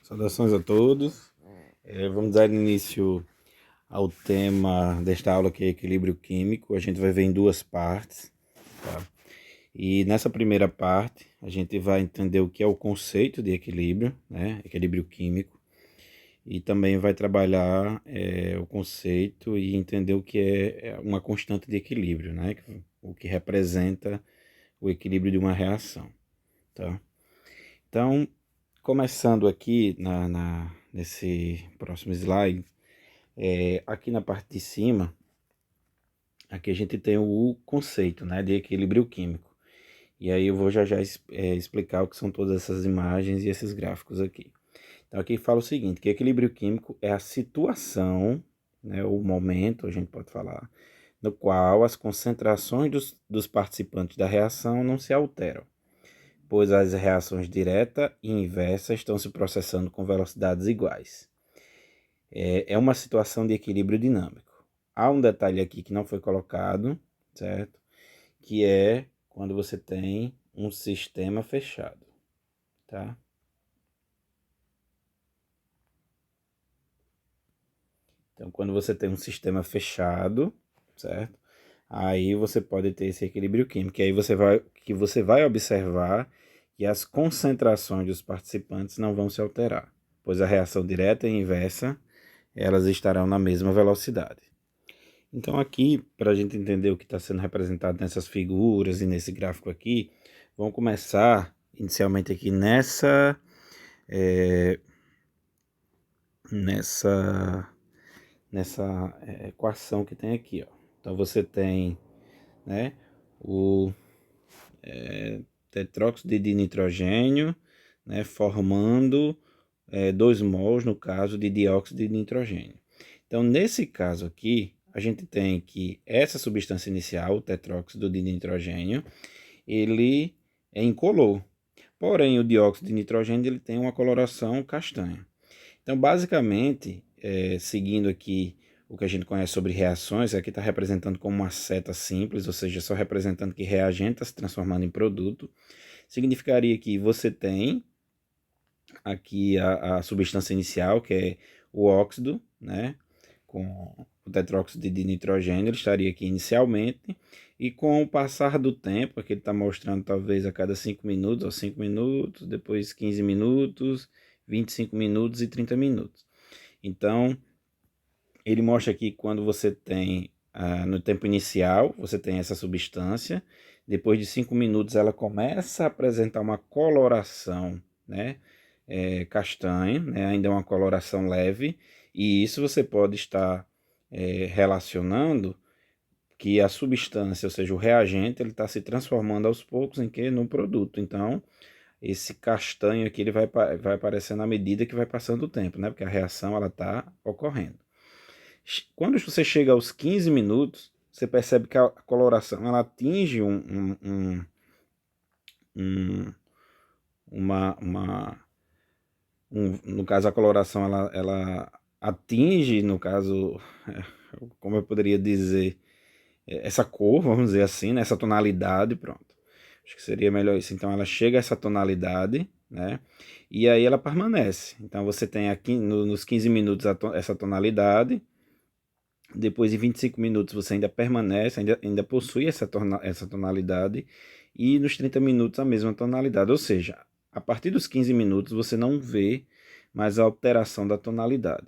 Saudações a todos. Vamos dar início ao tema desta aula que é equilíbrio químico. A gente vai ver em duas partes, tá? E nessa primeira parte a gente vai entender o que é o conceito de equilíbrio, né? Equilíbrio químico. E também vai trabalhar o conceito e entender o que é uma constante de equilíbrio, né? O que representa o equilíbrio de uma reação, tá? Então, começando aqui nesse próximo slide, aqui na parte de cima, aqui a gente tem o conceito, né, de equilíbrio químico. E aí eu vou já explicar o que são todas essas imagens e esses gráficos aqui. Então aqui fala o seguinte, que equilíbrio químico é a situação, né, o momento, a gente pode falar, no qual as concentrações dos participantes da reação não se alteram, pois as reações direta e inversa estão se processando com velocidades iguais. É uma situação de equilíbrio dinâmico. Há um detalhe aqui que não foi colocado, certo? Que é quando você tem um sistema fechado, tá? Então, quando você tem um sistema fechado, certo? Aí você pode ter esse equilíbrio químico. E aí você vai observar que as concentrações dos participantes não vão se alterar, pois a reação direta e inversa, elas estarão na mesma velocidade. Então aqui, para a gente entender o que está sendo representado nessas figuras e nesse gráfico aqui, vamos começar inicialmente aqui é, nessa, nessa equação que tem aqui, ó. Então você tem, né, o tetróxido de nitrogênio, né, formando 2 mols, no caso, de dióxido de nitrogênio. Então, nesse caso aqui, a gente tem que essa substância inicial, o tetróxido de nitrogênio, ele é incolor. Porém, o dióxido de nitrogênio ele tem uma coloração castanha. Então, basicamente, seguindo aqui o que a gente conhece sobre reações, aqui está representando como uma seta simples, ou seja, só representando que reagente está se transformando em produto. Significaria que você tem aqui a substância inicial, que é o óxido, né? Com o tetróxido de nitrogênio, ele estaria aqui inicialmente, e com o passar do tempo, aqui ele está mostrando talvez a cada 5 minutos, ou 5 minutos, depois 15 minutos, 25 minutos e 30 minutos. Então, ele mostra aqui quando você tem, no tempo inicial, você tem essa substância, depois de 5 minutos ela começa a apresentar uma coloração, né? Castanha, né? Ainda é uma coloração leve, e isso você pode estar relacionando que a substância, ou seja, o reagente, ele está se transformando aos poucos em que? No produto. Então, esse castanho aqui ele vai aparecendo à medida que vai passando o tempo, né? Porque a reação ela está ocorrendo. Quando você chega aos 15 minutos, você percebe que a coloração ela atinge um uma no caso a coloração ela atinge, no caso, como eu poderia dizer, essa cor, vamos dizer assim, né, essa tonalidade, pronto. Acho que seria melhor isso. Então ela chega a essa tonalidade, né? E aí ela permanece. Então você tem aqui nos 15 minutos essa tonalidade. Depois de 25 minutos você ainda permanece, ainda possui essa tonalidade. E nos 30 minutos a mesma tonalidade. Ou seja, a partir dos 15 minutos você não vê mais a alteração da tonalidade.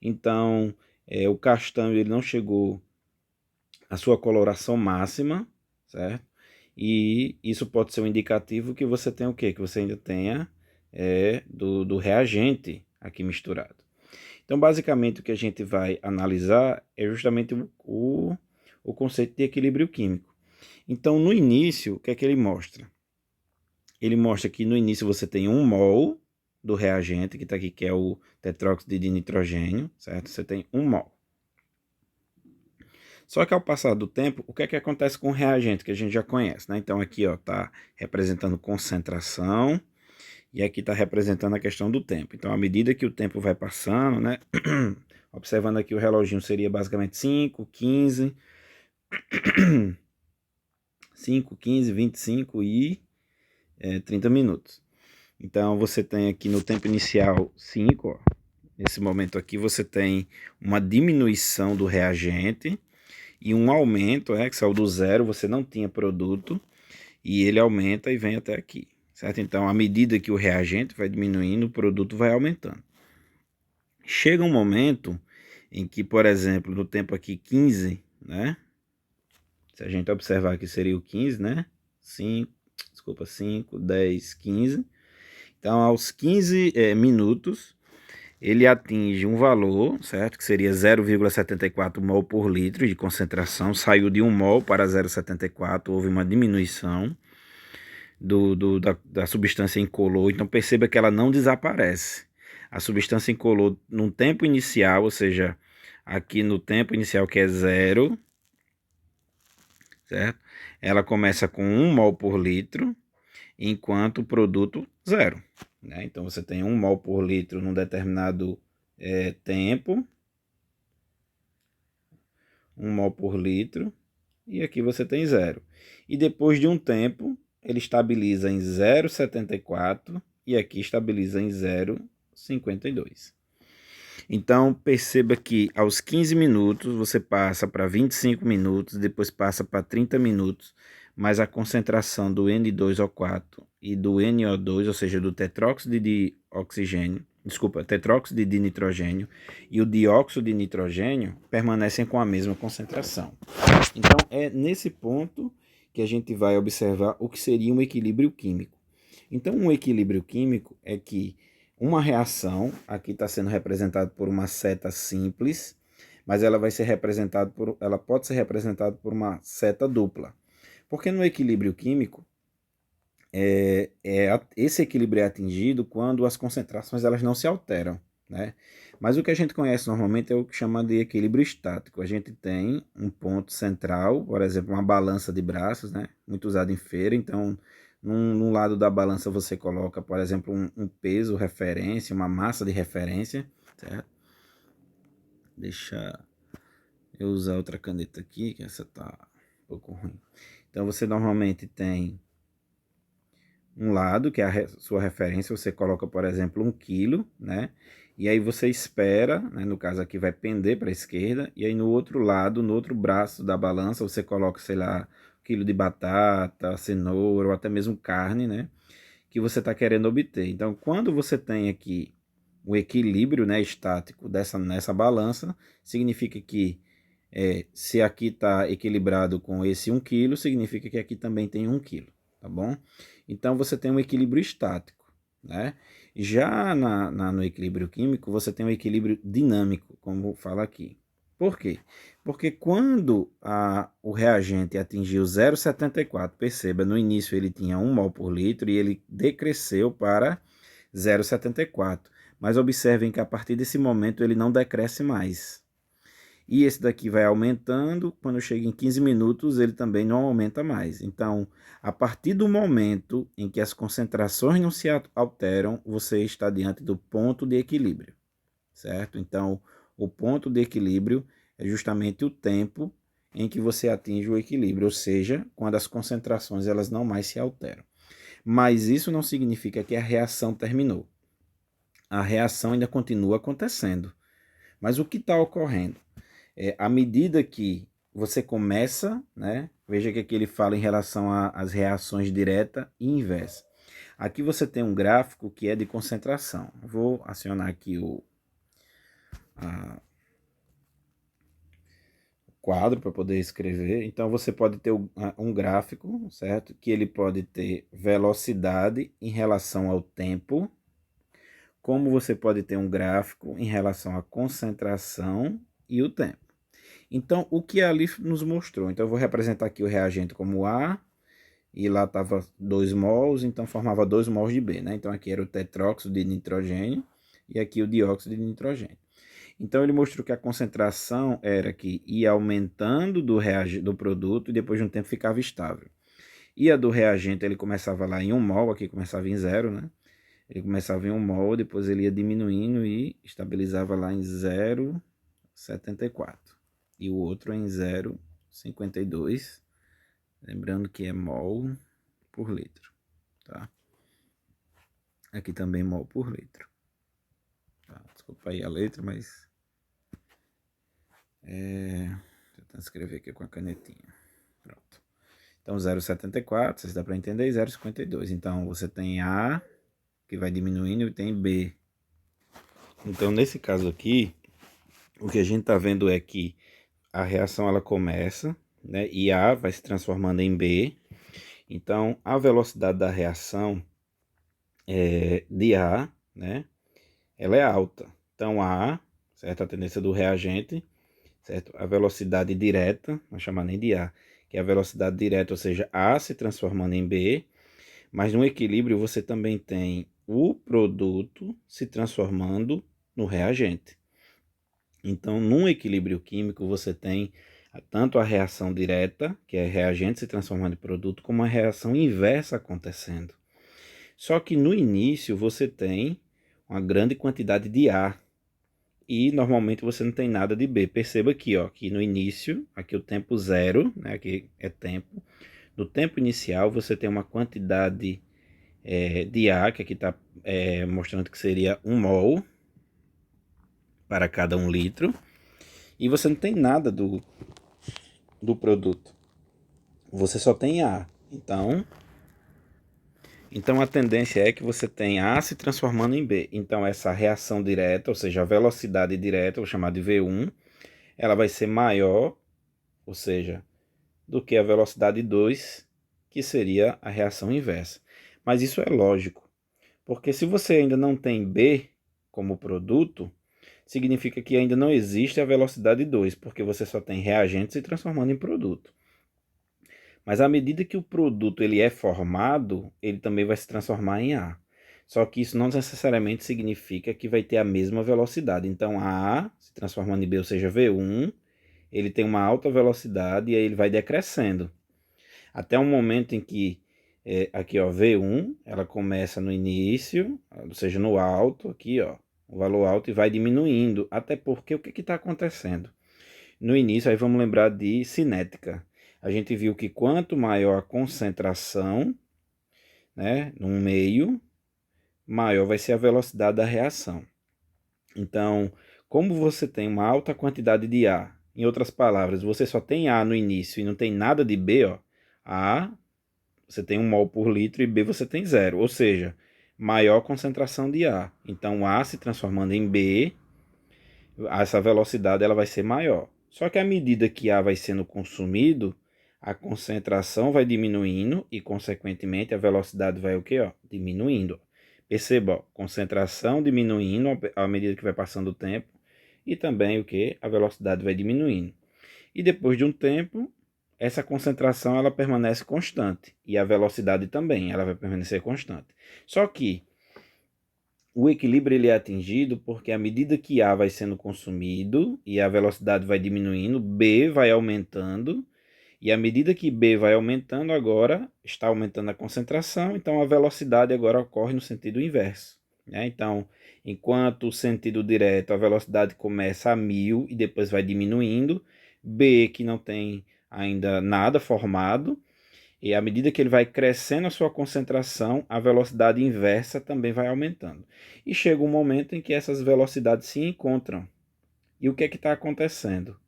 Então, o castanho ele não chegou à sua coloração máxima, certo? E isso pode ser um indicativo que você tem o quê? Que você ainda tenha do reagente aqui misturado. Então, basicamente, o que a gente vai analisar é justamente o conceito de equilíbrio químico. Então, no início, o que é que ele mostra? Ele mostra que no início você tem 1 mol do reagente, que está aqui, que é o tetróxido de nitrogênio, certo? Você tem 1 mol. Só que ao passar do tempo, o que é que acontece com o reagente, que a gente já conhece, né? Então aqui está representando concentração, e aqui está representando a questão do tempo. Então, à medida que o tempo vai passando, né? Observando aqui o reloginho seria basicamente 5, 15, 5, 15, 25 e 30 minutos. Então você tem aqui no tempo inicial 5, ó. Nesse momento aqui você tem uma diminuição do reagente e um aumento, que saiu do zero, você não tinha produto, e ele aumenta e vem até aqui, certo? Então, à medida que o reagente vai diminuindo, o produto vai aumentando. Chega um momento em que, por exemplo, no tempo aqui 15, né? Se a gente observar que seria o 15, né? 5, 10, 15. Então, aos 15 minutos, ele atinge um valor, certo? Que seria 0,74 mol por litro de concentração. Saiu de 1 mol para 0,74, houve uma diminuição da substância incolor. Então, perceba que ela não desaparece. A substância incolor, no tempo inicial, ou seja, aqui no tempo inicial que é 0, certo? Ela começa com 1 mol por litro, enquanto o produto 0. Né? Então, você tem 1 mol por litro num determinado tempo, 1 mol por litro, e aqui você tem 0. E depois de um tempo, ele estabiliza em 0,74 e aqui estabiliza em 0,52. Então, perceba que aos 15 minutos você passa para 25 minutos, depois passa para 30 minutos, mas a concentração do N2O4 e do NO2, ou seja, do tetróxido de oxigênio, tetróxido de nitrogênio e o dióxido de nitrogênio permanecem com a mesma concentração. Então, é nesse ponto que a gente vai observar o que seria um equilíbrio químico. Então, um equilíbrio químico é que uma reação, aqui está sendo representada por uma seta simples, mas ela pode ser representada por uma seta dupla. Porque no equilíbrio químico, esse equilíbrio é atingido quando as concentrações elas não se alteram, né? Mas o que a gente conhece normalmente é o que chama de equilíbrio estático. A gente tem um ponto central, por exemplo, uma balança de braços, né? Muito usado em feira. Então, num lado da balança você coloca, por exemplo, um peso referência, uma massa de referência, certo? Deixa eu usar outra caneta aqui, que essa tá um pouco ruim. Então, você normalmente tem um lado, que é a sua referência, você coloca, por exemplo, 1 quilo, né? E aí você espera, né? No caso aqui vai pender para a esquerda, e aí no outro lado, no outro braço da balança, você coloca, sei lá, 1 quilo de batata, cenoura, ou até mesmo carne, né? Que você está querendo obter. Então, quando você tem aqui o equilíbrio, né, estático nessa balança, significa que se aqui está equilibrado com esse 1 quilo, significa que aqui também tem 1 quilo, tá bom? Então você tem um equilíbrio estático, né? Já no equilíbrio químico, você tem um equilíbrio dinâmico, como fala aqui. Por quê? Porque quando o reagente atingiu 0,74, perceba, no início ele tinha 1 mol por litro e ele decresceu para 0,74. Mas observem que a partir desse momento ele não decresce mais. E esse daqui vai aumentando, quando chega em 15 minutos ele também não aumenta mais. Então, a partir do momento em que as concentrações não se alteram, você está diante do ponto de equilíbrio, certo? Então, o ponto de equilíbrio é justamente o tempo em que você atinge o equilíbrio, ou seja, quando as concentrações elas não mais se alteram. Mas isso não significa que a reação terminou. A reação ainda continua acontecendo. Mas o que está ocorrendo? À medida que você começa, né? Veja que aqui ele fala em relação às reações direta e inversa. Aqui você tem um gráfico que é de concentração. Vou acionar aqui o quadro para poder escrever. Então você pode ter um gráfico, certo? Que ele pode ter velocidade em relação ao tempo, como você pode ter um gráfico em relação à concentração e o tempo. Então, o que ali nos mostrou? Então, eu vou representar aqui o reagente como A, e lá estava 2 mols, então formava 2 mols de B, né? Então, aqui era o tetróxido de nitrogênio e aqui o dióxido de nitrogênio. Então, ele mostrou que a concentração era que ia aumentando do produto e depois de um tempo ficava estável. E a do reagente, ele começava lá em 1 mol, aqui começava em 0, né? Ele começava em 1 mol, depois ele ia diminuindo e estabilizava lá em 0,74. E o outro em 0,52. Lembrando que é mol por litro, tá? Aqui também mol por litro. Tá, desculpa aí a letra, mas... Vou escrever aqui com a canetinha. Pronto. Então 0,74, vocês dá para entender, e 0,52. Então você tem A, que vai diminuindo, e tem B. Então nesse caso aqui, o que a gente está vendo é que a reação ela começa, né, e A vai se transformando em B. Então a velocidade da reação de A, né, ela é alta. Então A, certo, a tendência do reagente, certo, a velocidade direta, não chamar nem de A, que é a velocidade direta, ou seja, A se transformando em B, mas no equilíbrio você também tem o produto se transformando no reagente. Então, num equilíbrio químico, você tem tanto a reação direta, que é reagente se transformando em produto, como a reação inversa acontecendo. Só que no início você tem uma grande quantidade de A e normalmente você não tem nada de B. Perceba aqui, ó, que no início, aqui o tempo zero, né, aqui é tempo. No tempo inicial você tem uma quantidade de A, que aqui está mostrando que seria 1 mol para cada 1 litro. E você não tem nada do produto. Você só tem A. Então a tendência é que você tem A se transformando em B. Então essa reação direta, ou seja, a velocidade direta, vou chamar de V1, ela vai ser maior, ou seja, do que a velocidade 2, que seria a reação inversa. Mas isso é lógico, porque se você ainda não tem B como produto, significa que ainda não existe a velocidade 2, porque você só tem reagente se transformando em produto. Mas à medida que o produto ele é formado, ele também vai se transformar em A. Só que isso não necessariamente significa que vai ter a mesma velocidade. Então A se transformando em B, ou seja, V1, ele tem uma alta velocidade e aí ele vai decrescendo. Até um momento em que, aqui ó, V1, ela começa no início, ou seja, no alto, aqui ó, o valor alto, e vai diminuindo. Até porque o que está acontecendo? No início, aí vamos lembrar de cinética. A gente viu que quanto maior a concentração, né, num meio, maior vai ser a velocidade da reação. Então, como você tem uma alta quantidade de A, em outras palavras, você só tem A no início e não tem nada de B, ó, A você tem 1 mol por litro e B você tem 0, ou seja, maior concentração de A. Então A se transformando em B, essa velocidade ela vai ser maior. Só que à medida que A vai sendo consumido, a concentração vai diminuindo e, consequentemente, a velocidade vai o quê? Ó, diminuindo. Perceba, ó, concentração diminuindo à medida que vai passando o tempo e também o que? A velocidade vai diminuindo. E depois de um tempo, essa concentração ela permanece constante e a velocidade também ela vai permanecer constante. Só que o equilíbrio ele é atingido porque à medida que A vai sendo consumido e a velocidade vai diminuindo, B vai aumentando, e à medida que B vai aumentando agora, está aumentando a concentração, então a velocidade agora ocorre no sentido inverso, né? Então, enquanto o sentido direto a velocidade começa a 1000 e depois vai diminuindo, B que não tem ainda nada formado, e à medida que ele vai crescendo a sua concentração, a velocidade inversa também vai aumentando. E chega um momento em que essas velocidades se encontram. E o que é que está acontecendo?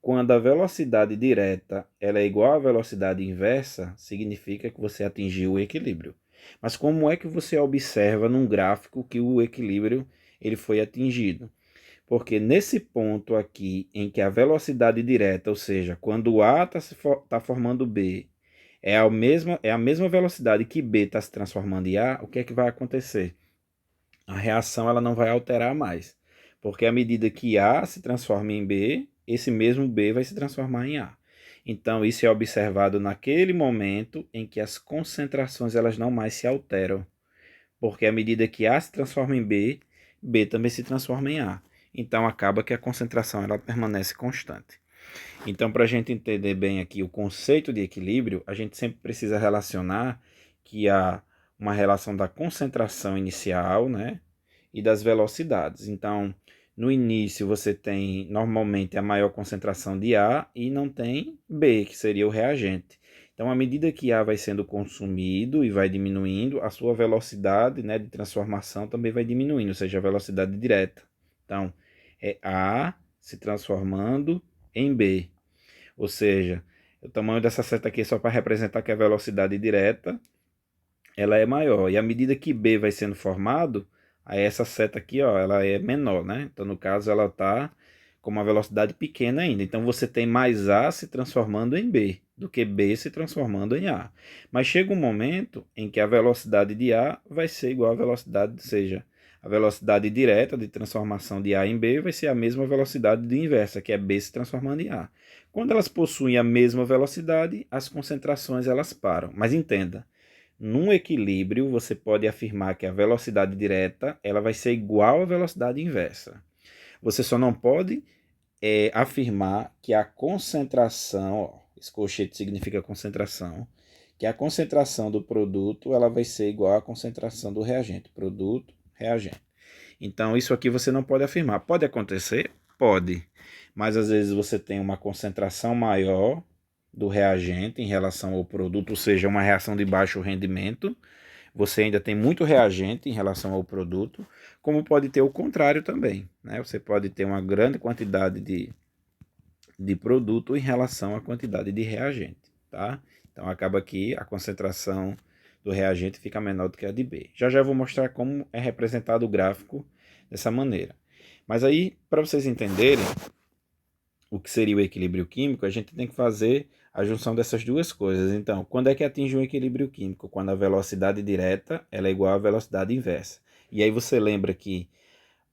Quando a velocidade direta ela é igual à velocidade inversa, significa que você atingiu o equilíbrio. Mas como é que você observa num gráfico que o equilíbrio ele foi atingido? Porque nesse ponto aqui, em que a velocidade direta, ou seja, quando o A está formando B, é a mesma velocidade que B está se transformando em A, o que é que vai acontecer? A reação ela não vai alterar mais. Porque à medida que A se transforma em B, esse mesmo B vai se transformar em A. Então, isso é observado naquele momento em que as concentrações elas não mais se alteram. Porque à medida que A se transforma em B, B também se transforma em A. Então, acaba que a concentração ela permanece constante. Então, para a gente entender bem aqui o conceito de equilíbrio, a gente sempre precisa relacionar que há uma relação da concentração inicial, né, e das velocidades. Então, no início você tem normalmente a maior concentração de A e não tem B, que seria o reagente. Então, à medida que A vai sendo consumido e vai diminuindo, a sua velocidade, né, de transformação também vai diminuindo, ou seja, a velocidade direta. Então, é A se transformando em B. Ou seja, o tamanho dessa seta aqui é só para representar que a velocidade direta ela é maior. E à medida que B vai sendo formado, aí essa seta aqui, ó, ela é menor, né? Então, no caso, ela está com uma velocidade pequena ainda. Então, você tem mais A se transformando em B do que B se transformando em A. Mas chega um momento em que a velocidade de A vai ser igual à velocidade, ou seja, a velocidade direta de transformação de A em B vai ser a mesma velocidade de inversa, que é B se transformando em A. Quando elas possuem a mesma velocidade, as concentrações elas param. Mas entenda, num equilíbrio, você pode afirmar que a velocidade direta ela vai ser igual à velocidade inversa. Você só não pode afirmar que a concentração, ó, esse colchete significa concentração, que a concentração do produto ela vai ser igual à concentração do reagente. Produto, reagente. Então, isso aqui você não pode afirmar. Pode acontecer? Pode. Mas às vezes você tem uma concentração maior do reagente em relação ao produto, ou seja, uma reação de baixo rendimento. Você ainda tem muito reagente em relação ao produto, como pode ter o contrário também, né? Você pode ter uma grande quantidade de produto em relação à quantidade de reagente, tá? Então acaba que a concentração do reagente fica menor do que a de B. Já já eu vou mostrar como é representado o gráfico dessa maneira. Mas aí, para vocês entenderem o que seria o equilíbrio químico, a gente tem que fazer a junção dessas duas coisas. Então, quando é que atinge um equilíbrio químico? Quando a velocidade direta ela é igual à velocidade inversa. E aí você lembra que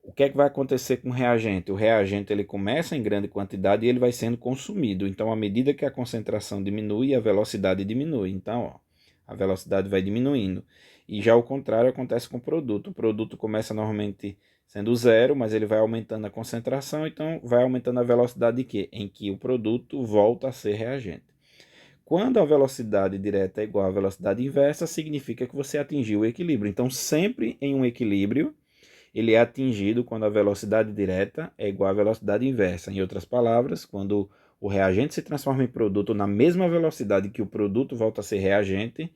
o que é que vai acontecer com o reagente? O reagente ele começa em grande quantidade e ele vai sendo consumido. Então, à medida que a concentração diminui, a velocidade diminui. Então, ó, a velocidade vai diminuindo. E já o contrário acontece com o produto. O produto começa normalmente sendo zero, mas ele vai aumentando a concentração, então vai aumentando a velocidade de quê? Em que o produto volta a ser reagente. Quando a velocidade direta é igual à velocidade inversa, significa que você atingiu o equilíbrio. Então, sempre em um equilíbrio, ele é atingido quando a velocidade direta é igual à velocidade inversa. Em outras palavras, quando o reagente se transforma em produto na mesma velocidade que o produto volta a ser reagente,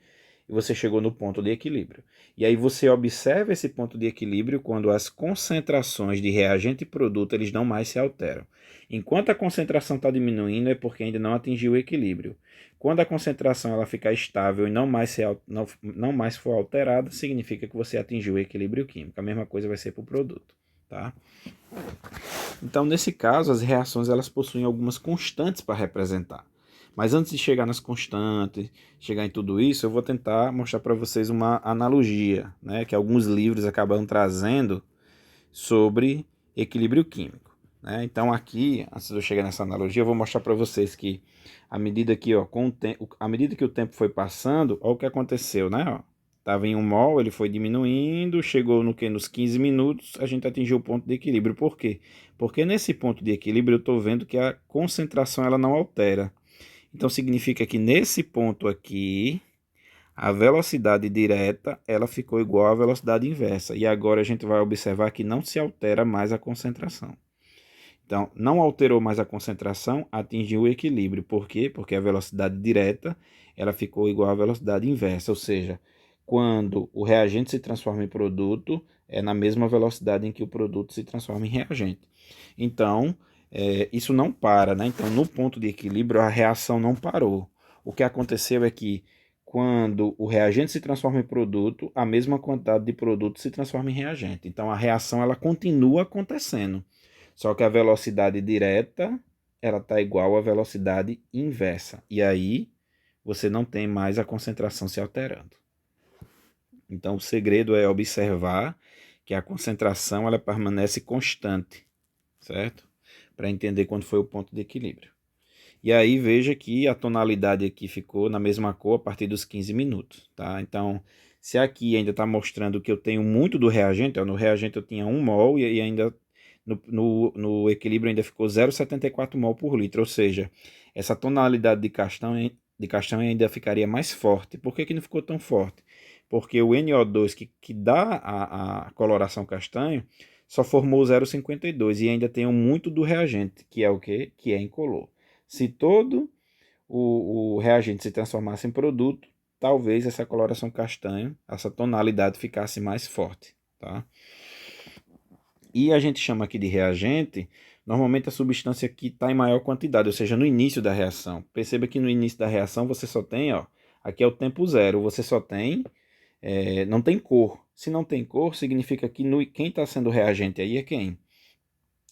e você chegou no ponto de equilíbrio. E aí você observa esse ponto de equilíbrio quando as concentrações de reagente e produto eles não mais se alteram. Enquanto a concentração está diminuindo é porque ainda não atingiu o equilíbrio. Quando a concentração ela ficar estável e não mais for alterada, significa que você atingiu o equilíbrio químico. A mesma coisa vai ser para o produto. Tá? Então, nesse caso, as reações elas possuem algumas constantes para representar. Mas antes de chegar nas constantes, chegar em tudo isso, eu vou tentar mostrar para vocês uma analogia, né, que alguns livros acabam trazendo sobre equilíbrio químico. Né? Então aqui, antes de eu chegar nessa analogia, eu vou mostrar para vocês que à medida que, ó, à medida que o tempo foi passando, olha o que aconteceu, né? Ó, estava em 1 mol, ele foi diminuindo, chegou no que? Nos 15 minutos, a gente atingiu o ponto de equilíbrio. Por quê? Porque nesse ponto de equilíbrio eu estou vendo que a concentração ela não altera. Então significa que nesse ponto aqui, a velocidade direta ela ficou igual à velocidade inversa. E agora a gente vai observar que não se altera mais a concentração. Então, não alterou mais a concentração, atingiu o equilíbrio. Por quê? Porque a velocidade direta ela ficou igual à velocidade inversa. Ou seja, quando o reagente se transforma em produto, é na mesma velocidade em que o produto se transforma em reagente. Então, isso não para, né? Então, no ponto de equilíbrio, a reação não parou. O que aconteceu é que quando o reagente se transforma em produto, a mesma quantidade de produto se transforma em reagente. Então, a reação ela continua acontecendo. Só que a velocidade direta ela está igual à velocidade inversa. E aí você não tem mais a concentração se alterando. Então, o segredo é observar que a concentração ela permanece constante, certo? Para entender quando foi o ponto de equilíbrio. E aí veja que a tonalidade aqui ficou na mesma cor a partir dos 15 minutos, tá? Então, se aqui ainda está mostrando que eu tenho muito do reagente, ó, no reagente eu tinha 1 mol e ainda no equilíbrio ainda ficou 0,74 mol por litro, ou seja, essa tonalidade de castanho ainda ficaria mais forte. Por que não ficou tão forte? Porque o NO2 que dá a coloração castanho só formou 0,52 e ainda tem muito do reagente, que é o quê? Que é incolor. Se todo o reagente se transformasse em produto, talvez essa coloração castanho, essa tonalidade ficasse mais forte, tá? E a gente chama aqui de reagente, normalmente a substância que está em maior quantidade, ou seja, no início da reação. Perceba que no início da reação você só tem, ó, aqui é o tempo zero, você só tem, não tem cor. Se não tem cor, significa que quem está sendo reagente aí é quem?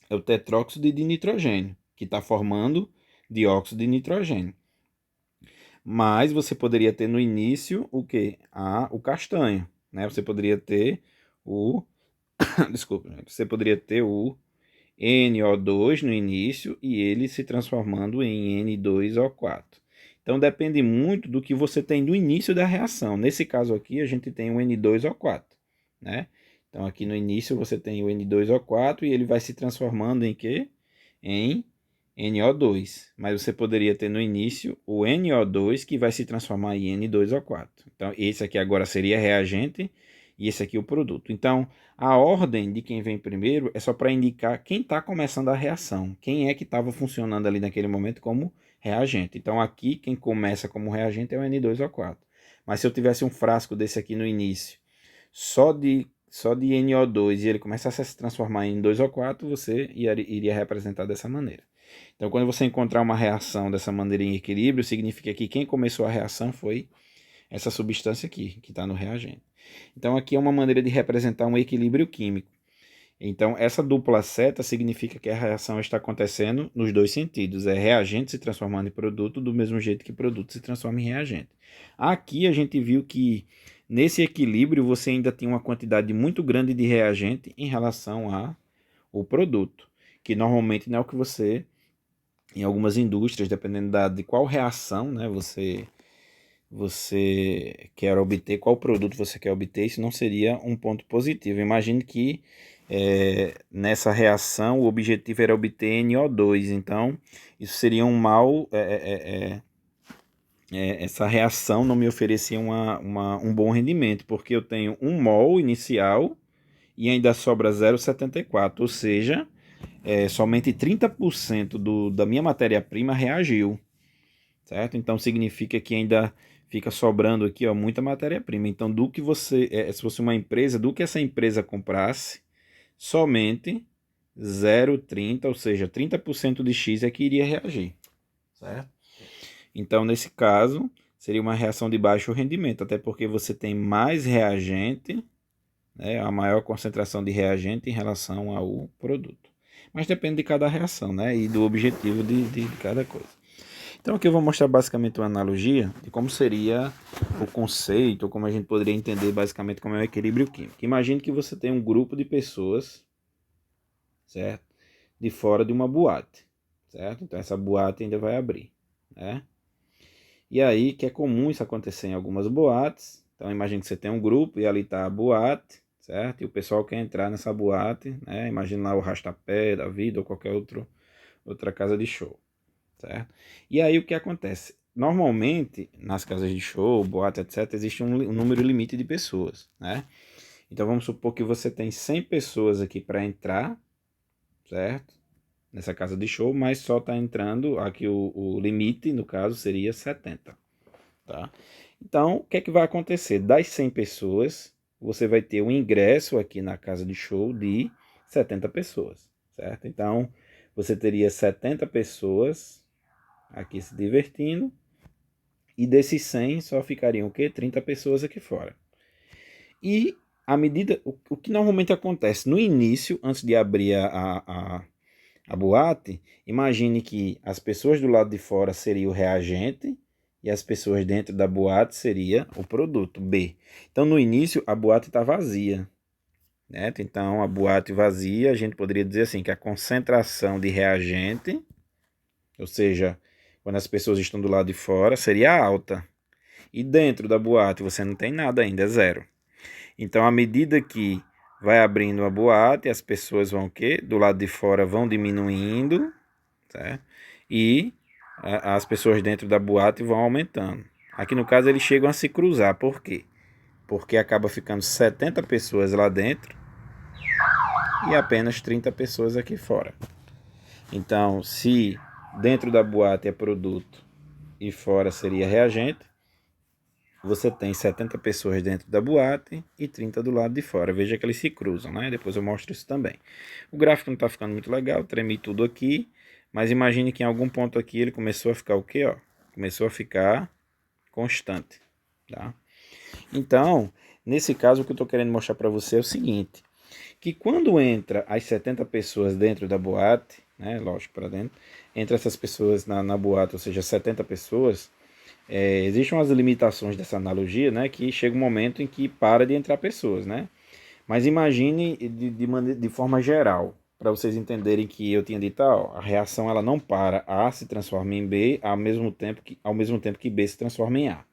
É o tetróxido de nitrogênio, que está formando dióxido de nitrogênio. Mas você poderia ter no início o quê? O castanho, né? Você poderia ter o desculpa, você poderia ter o NO2 no início e ele se transformando em N2O4. Então depende muito do que você tem no início da reação. Nesse caso aqui a gente tem o N2O4, né? Então aqui no início você tem o N2O4 e ele vai se transformando em quê? Em NO2. Mas você poderia ter no início o NO2 que vai se transformar em N2O4. Então esse aqui agora seria reagente e esse aqui o produto. Então a ordem de quem vem primeiro é só para indicar quem está começando a reação, quem é que estava funcionando ali naquele momento como reagente. Então aqui quem começa como reagente é o N2O4. Mas se eu tivesse um frasco desse aqui no início, só de NO2 e ele começasse a se transformar em 2O4, você iria representar dessa maneira. Então quando você encontrar uma reação dessa maneira em equilíbrio, significa que quem começou a reação foi essa substância aqui, que está no reagente. Então aqui é uma maneira de representar um equilíbrio químico. Então essa dupla seta significa que a reação está acontecendo nos dois sentidos. É reagente se transformando em produto do mesmo jeito que produto se transforma em reagente. Aqui a gente viu que nesse equilíbrio você ainda tem uma quantidade muito grande de reagente em relação ao produto, que normalmente não é o que você, em algumas indústrias, dependendo de qual reação, né, você quer obter, qual produto você quer obter, isso não seria um ponto positivo. Imagine que nessa reação o objetivo era obter NO2, então isso seria um mal, essa reação não me oferecia um bom rendimento, porque eu tenho 1 mol inicial e ainda sobra 0,74, ou seja, somente 30% da minha matéria-prima reagiu, certo? Então significa que ainda fica sobrando aqui, ó, muita matéria-prima. Então, do que você, se fosse uma empresa, do que essa empresa comprasse, somente 0,30, ou seja, 30% de X é que iria reagir, certo? Então, nesse caso, seria uma reação de baixo rendimento, até porque você tem mais reagente, né, a maior concentração de reagente em relação ao produto. Mas depende de cada reação, né, e do objetivo de cada coisa. Então aqui eu vou mostrar basicamente uma analogia de como seria o conceito, ou como a gente poderia entender basicamente como é o equilíbrio químico. Imagine que você tem um grupo de pessoas, certo? De fora de uma boate, certo? Então essa boate ainda vai abrir, né? E aí que é comum isso acontecer em algumas boates. Então imagine que você tem um grupo e ali está a boate, certo? E o pessoal quer entrar nessa boate, né? Imagina lá o Rastapé da vida ou qualquer outra casa de show. Certo? E aí o que acontece? Normalmente, nas casas de show, boate, etc., existe um número limite de pessoas, né? Então vamos supor que você tem 100 pessoas aqui para entrar, certo? Nessa casa de show, mas só está entrando, aqui o limite, no caso, seria 70, tá? Então, o que é que vai acontecer? Das 100 pessoas, você vai ter um ingresso aqui na casa de show de 70 pessoas, certo? Então, você teria 70 pessoas aqui se divertindo, e desses 100 só ficariam o quê? 30 pessoas aqui fora. E à medida, o que normalmente acontece no início, antes de abrir a boate, imagine que as pessoas do lado de fora seriam o reagente e as pessoas dentro da boate seria o produto B. Então no início a boate está vazia, né? Então a boate vazia, a gente poderia dizer assim que a concentração de reagente, ou seja, quando as pessoas estão do lado de fora, seria alta. E dentro da boate você não tem nada ainda, é zero. Então, à medida que vai abrindo a boate, as pessoas vão o quê? Do lado de fora vão diminuindo, certo? E as pessoas dentro da boate vão aumentando. Aqui no caso eles chegam a se cruzar. Por quê? Porque acaba ficando 70 pessoas lá dentro e apenas 30 pessoas aqui fora. Então, se dentro da boate é produto e fora seria reagente. Você tem 70 pessoas dentro da boate e 30 do lado de fora. Veja que eles se cruzam, né? Depois eu mostro isso também. O gráfico não está ficando muito legal, tremi tudo aqui. Mas imagine que em algum ponto aqui ele começou a ficar o quê? Ó? Começou a ficar constante, tá? Então, nesse caso, o que eu estou querendo mostrar para você é o seguinte. Que quando entra as 70 pessoas dentro da boate, né? Lógico, para dentro. Entra essas pessoas na boate, ou seja, 70 pessoas... existem umas limitações dessa analogia, né, que chega um momento em que para de entrar pessoas, né? Mas imagine de forma geral, para vocês entenderem que eu tinha dito, ó, a reação ela não para, A se transforma em B ao mesmo tempo que B se transforma em A.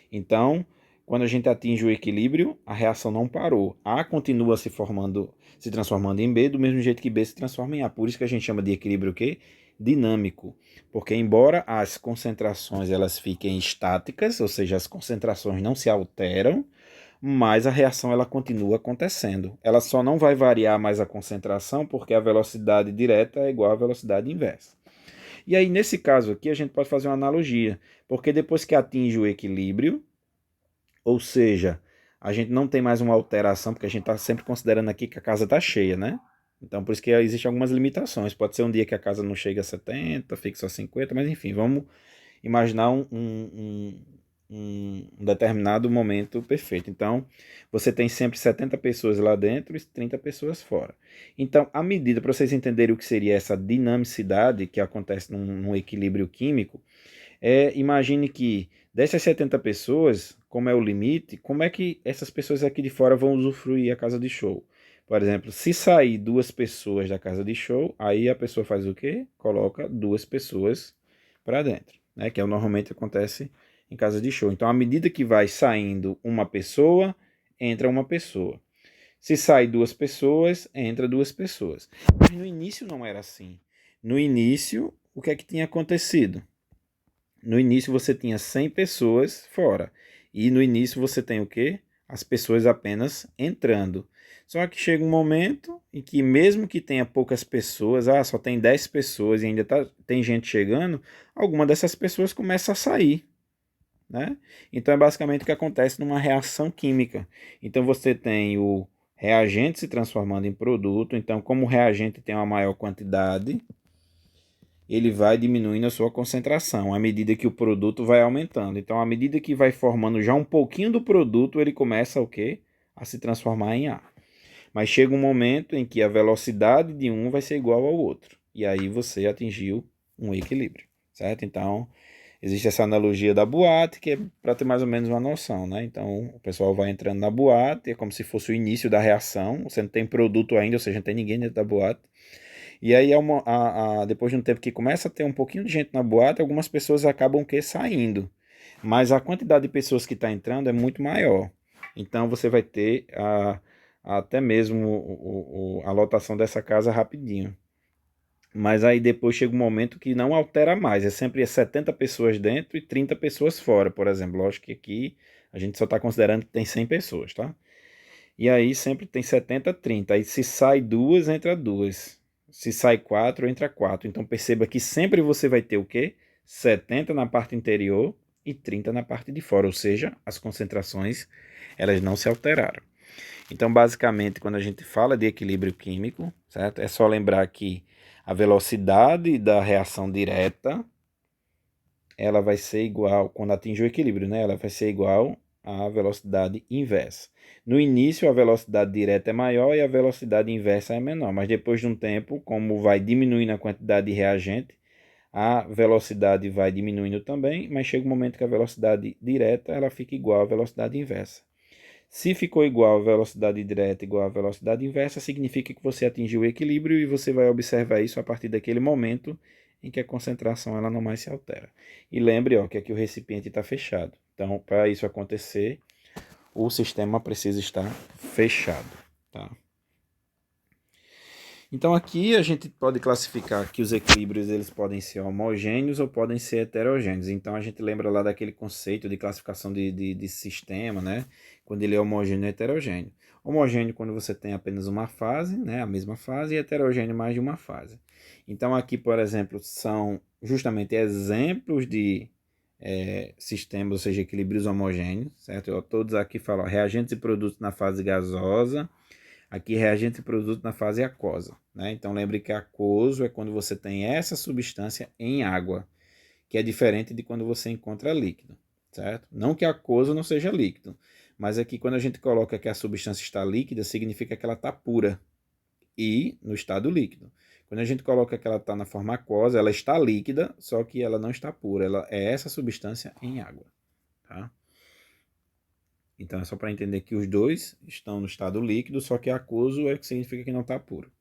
Então, quando a gente atinge o equilíbrio, a reação não parou. A continua se transformando em B, do mesmo jeito que B se transforma em A. Por isso que a gente chama de equilíbrio o quê? Dinâmico. Porque embora as concentrações elas fiquem estáticas, ou seja, as concentrações não se alteram, mas a reação ela continua acontecendo. Ela só não vai variar mais a concentração porque a velocidade direta é igual à velocidade inversa. E aí, nesse caso aqui, a gente pode fazer uma analogia, porque depois que atinge o equilíbrio, ou seja, a gente não tem mais uma alteração, porque a gente está sempre considerando aqui que a casa está cheia, né? Então, por isso que existem algumas limitações. Pode ser um dia que a casa não chega a 70, fica só 50, mas enfim, vamos imaginar um determinado momento perfeito. Então, você tem sempre 70 pessoas lá dentro e 30 pessoas fora. Então, à medida, para vocês entenderem o que seria essa dinamicidade que acontece num equilíbrio químico, imagine que dessas 70 pessoas, como é o limite, como é que essas pessoas aqui de fora vão usufruir a casa de show? Por exemplo, se sair duas pessoas da casa de show, aí a pessoa faz o quê? Coloca duas pessoas para dentro, né? Que normalmente acontece em casa de show. Então, à medida que vai saindo uma pessoa, entra uma pessoa. Se sai duas pessoas, entra duas pessoas. Mas no início não era assim. No início, o que é que tinha acontecido? No início você tinha 100 pessoas fora. E no início você tem o quê? As pessoas apenas entrando. Só que chega um momento em que mesmo que tenha poucas pessoas, só tem 10 pessoas e ainda tem gente chegando, alguma dessas pessoas começa a sair, né? Então é basicamente o que acontece numa reação química. Então você tem o reagente se transformando em produto. Então, como o reagente tem uma maior quantidade, ele vai diminuindo a sua concentração à medida que o produto vai aumentando. Então, à medida que vai formando já um pouquinho do produto, ele começa o quê? A se transformar em ar. Mas chega um momento em que a velocidade de um vai ser igual ao outro. E aí você atingiu um equilíbrio, certo? Então, existe essa analogia da boate, que é para ter mais ou menos uma noção, né? Então, o pessoal vai entrando na boate, é como se fosse o início da reação. Você não tem produto ainda, ou seja, não tem ninguém dentro da boate. E aí, depois de um tempo que começa a ter um pouquinho de gente na boate, algumas pessoas acabam saindo. Mas a quantidade de pessoas que está entrando é muito maior. Então, você vai ter até mesmo a lotação dessa casa rapidinho. Mas aí depois chega um momento que não altera mais. É sempre 70 pessoas dentro e 30 pessoas fora, por exemplo. Lógico que aqui a gente só está considerando que tem 100 pessoas, tá? E aí sempre tem 70, 30. Aí se sai duas, entra duas. Se sai quatro, entra quatro. Então perceba que sempre você vai ter o quê? 70 na parte interior e 30 na parte de fora. Ou seja, as concentrações elas não se alteraram. Então basicamente quando a gente fala de equilíbrio químico, certo? É só lembrar que a velocidade da reação direta ela vai ser igual, quando atinge o equilíbrio, né? Ela vai ser igual à velocidade inversa. No início, a velocidade direta é maior e a velocidade inversa é menor, mas depois de um tempo, como vai diminuindo a quantidade de reagente, a velocidade vai diminuindo também, mas chega um momento que a velocidade direta ela fica igual à velocidade inversa. Se ficou igual à velocidade direta igual à velocidade inversa, significa que você atingiu o equilíbrio e você vai observar isso a partir daquele momento em que a concentração ela não mais se altera. E lembre que aqui o recipiente está fechado. Então, para isso acontecer, o sistema precisa estar fechado. Tá? Então aqui a gente pode classificar que os equilíbrios eles podem ser homogêneos ou podem ser heterogêneos. Então a gente lembra lá daquele conceito de classificação de sistema, né? Quando ele é homogêneo e heterogêneo. Homogêneo quando você tem apenas uma fase, né? A mesma fase, e heterogêneo mais de uma fase. Então aqui, por exemplo, são justamente exemplos de sistemas, ou seja, equilíbrios homogêneos, certo? Todos aqui falam reagentes e produtos na fase gasosa, aqui reagente e produto na fase aquosa, né? Então lembre que aquoso é quando você tem essa substância em água, que é diferente de quando você encontra líquido, certo? Não que aquoso não seja líquido, mas aqui quando a gente coloca que a substância está líquida, significa que ela está pura e no estado líquido. Quando a gente coloca que ela está na forma aquosa, ela está líquida, só que ela não está pura. Ela é essa substância em água. Tá? Então é só para entender que os dois estão no estado líquido, só que aquoso é que significa que não está puro.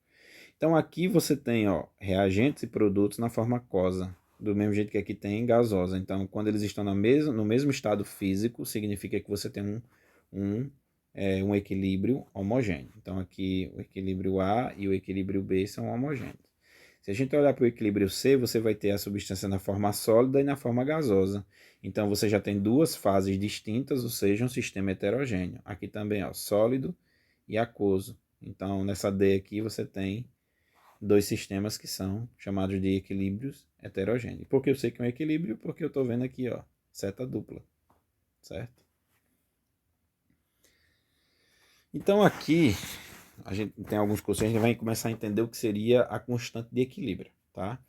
Então aqui você tem reagentes e produtos na forma aquosa, do mesmo jeito que aqui tem gasosa. Então quando eles estão no mesmo estado físico, significa que você tem um equilíbrio homogêneo. Então aqui o equilíbrio A e o equilíbrio B são homogêneos. Se a gente olhar para o equilíbrio C, você vai ter a substância na forma sólida e na forma gasosa. Então você já tem duas fases distintas, ou seja, um sistema heterogêneo. Aqui também, sólido e aquoso. Então nessa D aqui você tem dois sistemas que são chamados de equilíbrios heterogêneos. Por que eu sei que é um equilíbrio? Porque eu estou vendo aqui, seta dupla, certo? Então aqui a gente tem alguns conceitos, a gente vai começar a entender o que seria a constante de equilíbrio, tá?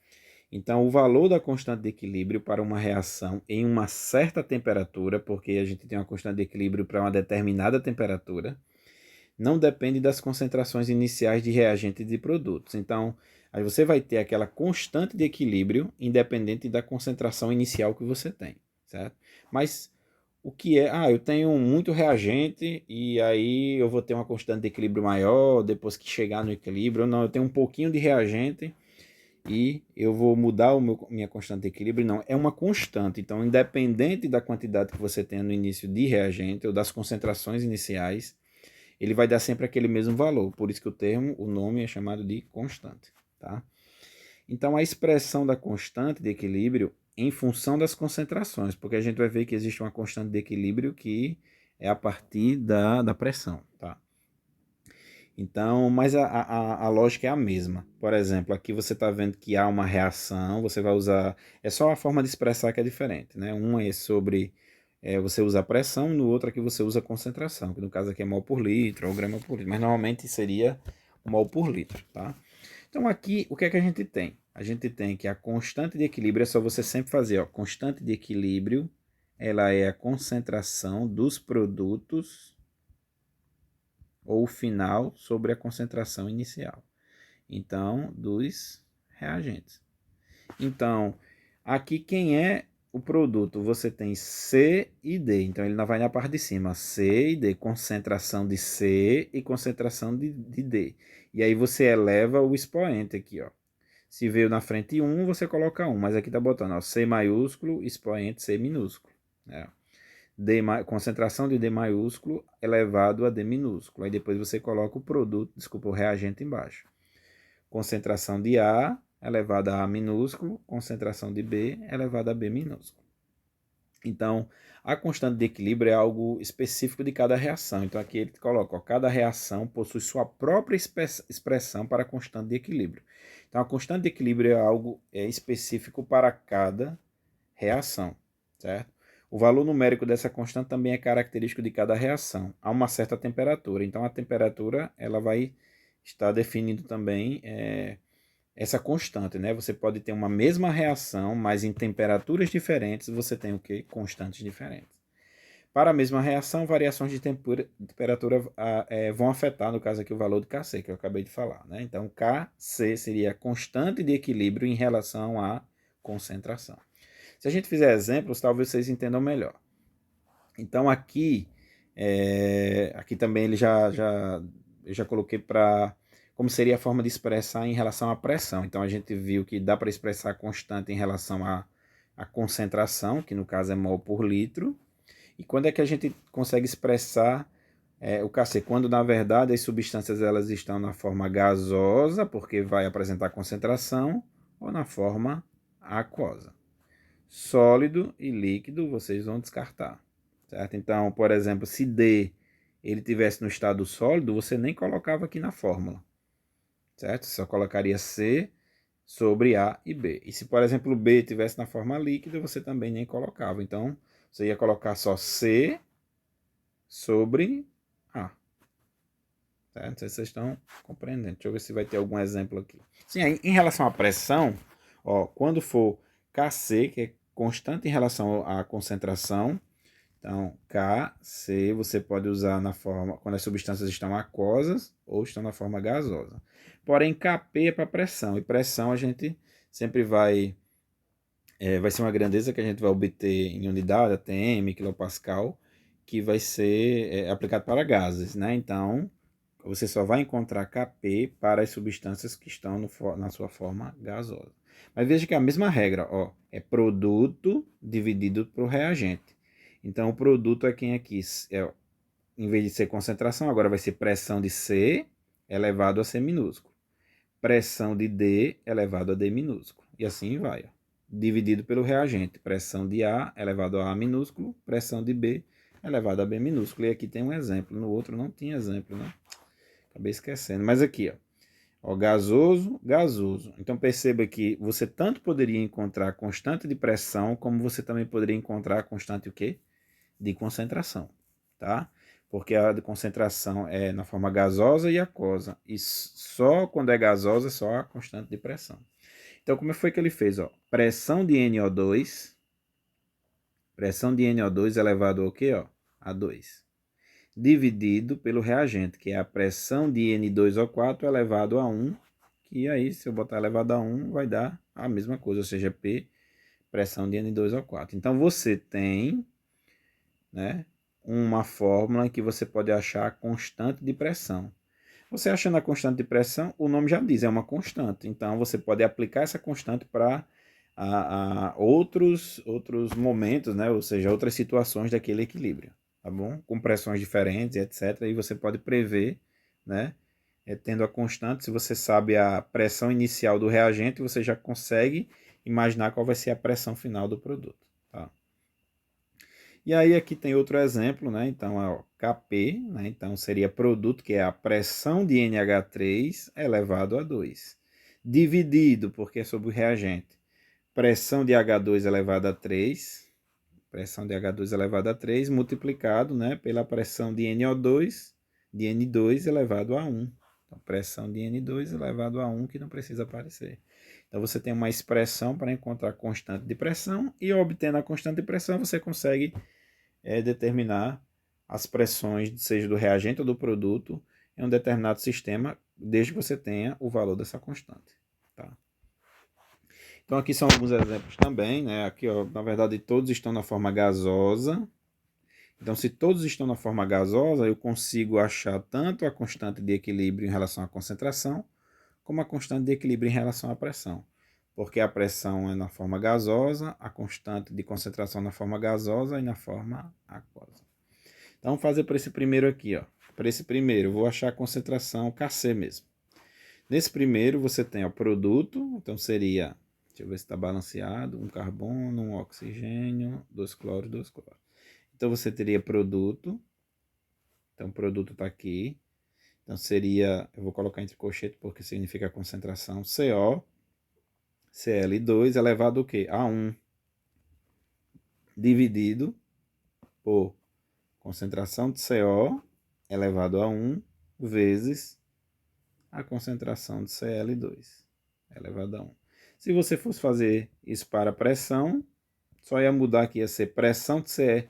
Então o valor da constante de equilíbrio para uma reação em uma certa temperatura, porque a gente tem uma constante de equilíbrio para uma determinada temperatura, não depende das concentrações iniciais de reagentes e de produtos. Então, aí você vai ter aquela constante de equilíbrio independente da concentração inicial que você tem, certo? Mas o que é? Eu tenho muito reagente e aí eu vou ter uma constante de equilíbrio maior depois que chegar no equilíbrio. Não, eu tenho um pouquinho de reagente e eu vou mudar minha constante de equilíbrio. Não, é uma constante. Então, independente da quantidade que você tenha no início de reagente ou das concentrações iniciais, ele vai dar sempre aquele mesmo valor. Por isso que o nome é chamado de constante. Tá? Então, a expressão da constante de equilíbrio em função das concentrações, porque a gente vai ver que existe uma constante de equilíbrio que é a partir da pressão. Tá? Então, mas a lógica é a mesma. Por exemplo, aqui você está vendo que há uma reação, você vai usar. É só a forma de expressar que é diferente. Né? Um é sobre você usa pressão, no outro aqui você usa concentração, que no caso aqui é mol por litro ou grama por litro, mas normalmente seria mol por litro. Tá? Então aqui, o que é que a gente tem? A gente tem que a constante de equilíbrio é só você sempre fazer, constante de equilíbrio, ela é a concentração dos produtos ou final sobre a concentração inicial. Então, dos reagentes. Então, aqui quem é o produto? Você tem C e D. Então, ele não vai na parte de cima. C e D, concentração de C e concentração de D. E aí você eleva o expoente aqui, ó. Se veio na frente 1, você coloca 1, mas aqui está botando C maiúsculo, expoente C minúsculo. Né? Concentração de D maiúsculo elevado a D minúsculo. Aí depois você coloca o reagente embaixo. Concentração de A elevada a minúsculo, concentração de B elevada a B minúsculo. Então, a constante de equilíbrio é algo específico de cada reação. Então, aqui ele coloca, cada reação possui sua própria expressão para a constante de equilíbrio. Então, a constante de equilíbrio é algo específico para cada reação, certo? O valor numérico dessa constante também é característico de cada reação, a uma certa temperatura. Então, a temperatura ela vai estar definindo também essa constante, né? Você pode ter uma mesma reação, mas em temperaturas diferentes você tem o quê? Constantes diferentes. Para a mesma reação, variações de temperatura vão afetar, no caso aqui, o valor de Kc, que eu acabei de falar. Né? Então, Kc seria a constante de equilíbrio em relação à concentração. Se a gente fizer exemplos, talvez vocês entendam melhor. Então, aqui também eu já coloquei para como seria a forma de expressar em relação à pressão. Então, a gente viu que dá para expressar constante em relação à concentração, que no caso é mol por litro. E quando é que a gente consegue expressar o Kc? Quando, na verdade, as substâncias elas estão na forma gasosa, porque vai apresentar concentração, ou na forma aquosa. Sólido e líquido, vocês vão descartar. Certo? Então, por exemplo, se D ele tivesse no estado sólido, você nem colocava aqui na fórmula. Certo? Você só colocaria C sobre A e B. E se, por exemplo, B tivesse na forma líquida, você também nem colocava. Então, você ia colocar só C sobre A. Tá? Não sei se vocês estão compreendendo. Deixa eu ver se vai ter algum exemplo aqui. Sim, aí, em relação à pressão, ó, quando for Kc, que é constante em relação à concentração, então Kc você pode usar na forma quando as substâncias estão aquosas ou estão na forma gasosa. Porém, Kp é para pressão, e pressão a gente sempre vai ser uma grandeza que a gente vai obter em unidade, atm, quilopascal, que vai ser aplicado para gases, né? Então, você só vai encontrar Kp para as substâncias que estão na sua forma gasosa. Mas veja que é a mesma regra, ó, é produto dividido por reagente. Então, o produto é quem aqui, em vez de ser concentração, agora vai ser pressão de C elevado a C minúsculo. Pressão de D elevado a D minúsculo. E assim vai, ó, dividido pelo reagente. Pressão de A elevado a A minúsculo, pressão de B elevado a B minúsculo. E aqui tem um exemplo, no outro não tinha exemplo, né? Acabei esquecendo. Mas aqui, ó, gasoso, gasoso. Então perceba que você tanto poderia encontrar constante de pressão, como você também poderia encontrar constante o quê? De concentração, tá? Porque a de concentração é na forma gasosa e aquosa. E só quando é gasosa, só a constante de pressão. Então, como foi que ele fez? Ó? Pressão de NO2 elevado ao quê? Ó? A 2. Dividido pelo reagente, que é a pressão de N2O4 elevado a 1, que aí, se eu botar elevado a 1, vai dar a mesma coisa, ou seja, P, pressão de N2O4. Então, você tem, né, uma fórmula em que você pode achar a constante de pressão. Você achando a constante de pressão, o nome já diz, é uma constante. Então, você pode aplicar essa constante para outros momentos, né? Ou seja, outras situações daquele equilíbrio, tá bom? Com pressões diferentes, etc. E você pode prever, né? Tendo a constante, se você sabe a pressão inicial do reagente, você já consegue imaginar qual vai ser a pressão final do produto, tá? E aí aqui tem outro exemplo, né? Então, é o Kp, né? Então seria produto que é a pressão de NH3 elevado a 2. Dividido, porque é sobre o reagente, pressão de H2 elevado a 3. Pressão de H2 elevado a 3 multiplicado, né, pela pressão de NO2, de N2 elevado a 1. Então, pressão de N2 elevado a 1, que não precisa aparecer. Então, você tem uma expressão para encontrar a constante de pressão, e obtendo a constante de pressão, você consegue determinar as pressões, seja do reagente ou do produto, em um determinado sistema, desde que você tenha o valor dessa constante. Tá? Então, aqui são alguns exemplos também, né? Aqui, ó, na verdade, todos estão na forma gasosa. Então, se todos estão na forma gasosa, eu consigo achar tanto a constante de equilíbrio em relação à concentração, como a constante de equilíbrio em relação à pressão. Porque a pressão é na forma gasosa, a constante de concentração na forma gasosa e na forma aquosa. Então, vamos fazer para esse primeiro aqui, ó. Para esse primeiro, eu vou achar a concentração Kc mesmo. Nesse primeiro, você tem o produto, então seria, deixa eu ver se está balanceado, um carbono, um oxigênio, 2 cloros, 2 cloros. Então, você teria produto, então o produto está aqui, então seria, eu vou colocar entre colchetes porque significa a concentração, CO, Cl2 elevado ao quê? A 1, dividido por concentração de CO elevado a 1 vezes a concentração de Cl2 elevado a 1. Se você fosse fazer isso para pressão, só ia mudar aqui, ia ser pressão de CE,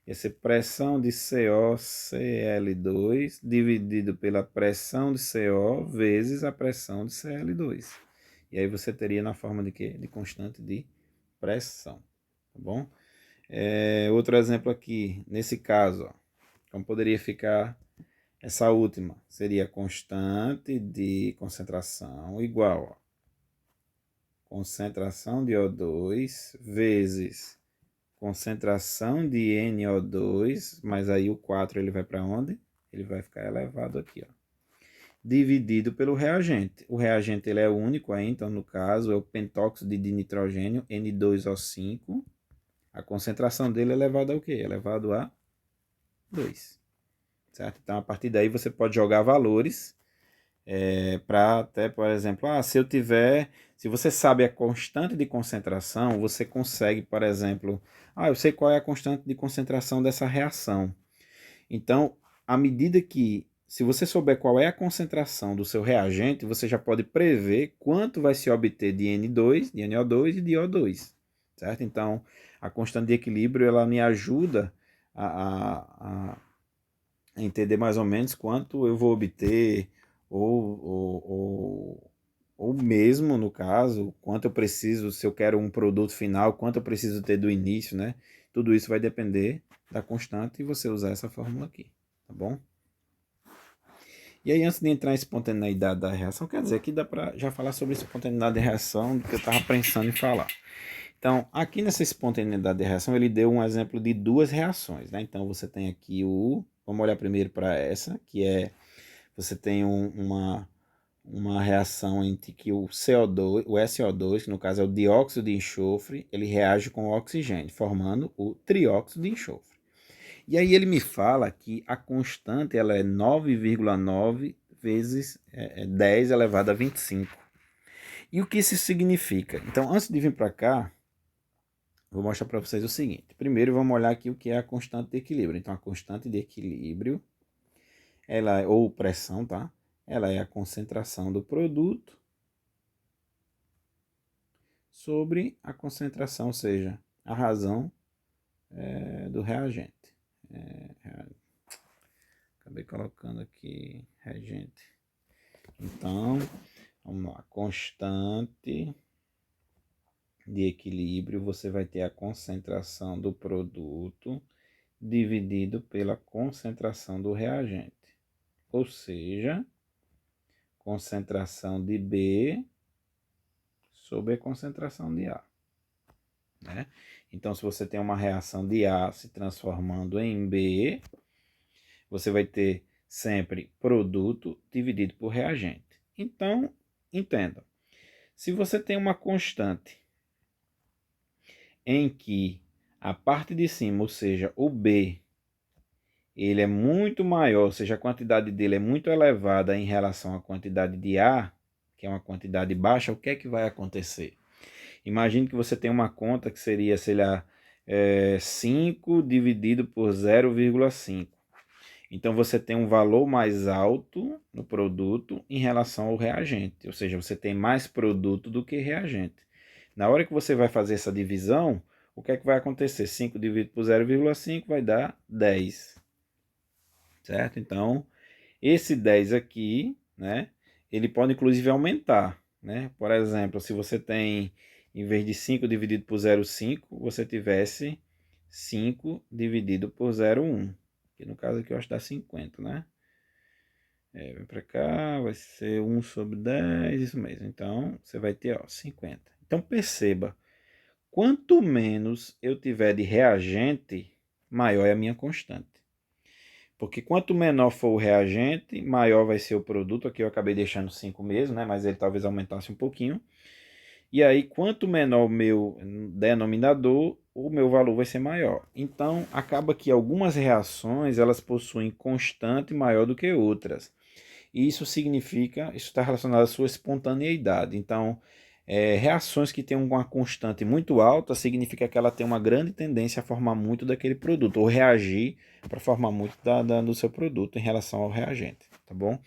ia ser pressão de CoCl2 dividido pela pressão de CO vezes a pressão de Cl2. E aí você teria na forma de quê? De constante de pressão, tá bom? Outro exemplo aqui, nesse caso, ó, como poderia ficar essa última? Seria constante de concentração igual, ó, concentração de O2 vezes concentração de NO2, mas aí o 4 ele vai para onde? Ele vai ficar elevado aqui, ó, dividido pelo reagente. O reagente ele é único aí, então no caso é o pentóxido de nitrogênio, N2O5. A concentração dele é elevada ao quê? Elevado a 2. Certo? Então, a partir daí, você pode jogar valores Para até, por exemplo, se você sabe a constante de concentração, você consegue, por exemplo, eu sei qual é a constante de concentração dessa reação. Então, à medida que, se você souber qual é a concentração do seu reagente, você já pode prever quanto vai se obter de N2, de NO2 e de O2, certo? Então, a constante de equilíbrio, ela me ajuda a entender mais ou menos quanto eu vou obter, ou, ou, ou, ou mesmo, no caso, quanto eu preciso, se eu quero um produto final, quanto eu preciso ter do início, né? Tudo isso vai depender da constante e você usar essa fórmula aqui, tá bom? E aí, antes de entrar em espontaneidade da reação, quer dizer que dá para já falar sobre espontaneidade de reação do que eu estava pensando em falar. Então, aqui nessa espontaneidade de reação, ele deu um exemplo de duas reações, né? Então, você tem aqui vamos olhar primeiro para essa, que é, você tem uma reação entre que o CO2, o SO2, que no caso é o dióxido de enxofre, ele reage com o oxigênio, formando o trióxido de enxofre. E aí ele me fala que a constante ela é 9,9 vezes 10 elevado a 25. E o que isso significa? Então, antes de vir para cá, vou mostrar para vocês o seguinte. Primeiro, vamos olhar aqui o que é a constante de equilíbrio. Então, a constante de equilíbrio, ou pressão, tá? Ela é a concentração do produto sobre a concentração, ou seja, a razão do reagente. Acabei colocando aqui reagente. Então, vamos lá. Constante de equilíbrio, você vai ter a concentração do produto dividido pela concentração do reagente. Ou seja, concentração de B sobre a concentração de A. Né? Então, se você tem uma reação de A se transformando em B, você vai ter sempre produto dividido por reagente. Então, entenda. Se você tem uma constante em que a parte de cima, ou seja, o B, ele é muito maior, ou seja, a quantidade dele é muito elevada em relação à quantidade de A, que é uma quantidade baixa, o que é que vai acontecer? Imagine que você tem uma conta que seria, sei lá, 5 dividido por 0,5. Então você tem um valor mais alto no produto em relação ao reagente, ou seja, você tem mais produto do que reagente. Na hora que você vai fazer essa divisão, o que é que vai acontecer? 5 dividido por 0,5 vai dar 10, certo? Então, esse 10 aqui, né, ele pode inclusive aumentar, né? Por exemplo, se você tem, em vez de 5 dividido por 0,5, você tivesse 5 dividido por 0,1, que no caso aqui eu acho que dá 50, né? Vem para cá, vai ser 1 sobre 10, isso mesmo. Então, você vai ter, 50. Então, perceba, quanto menos eu tiver de reagente, maior é a minha constante. Porque quanto menor for o reagente, maior vai ser o produto. Aqui eu acabei deixando 5 mesmo, né? Mas ele talvez aumentasse um pouquinho. E aí, quanto menor o meu denominador, o meu valor vai ser maior. Então, acaba que algumas reações, elas possuem constante maior do que outras. E isso significa, isso está relacionado à sua espontaneidade. Então, reações que têm uma constante muito alta significa que ela tem uma grande tendência a formar muito daquele produto, ou reagir para formar muito do seu produto em relação ao reagente, tá bom?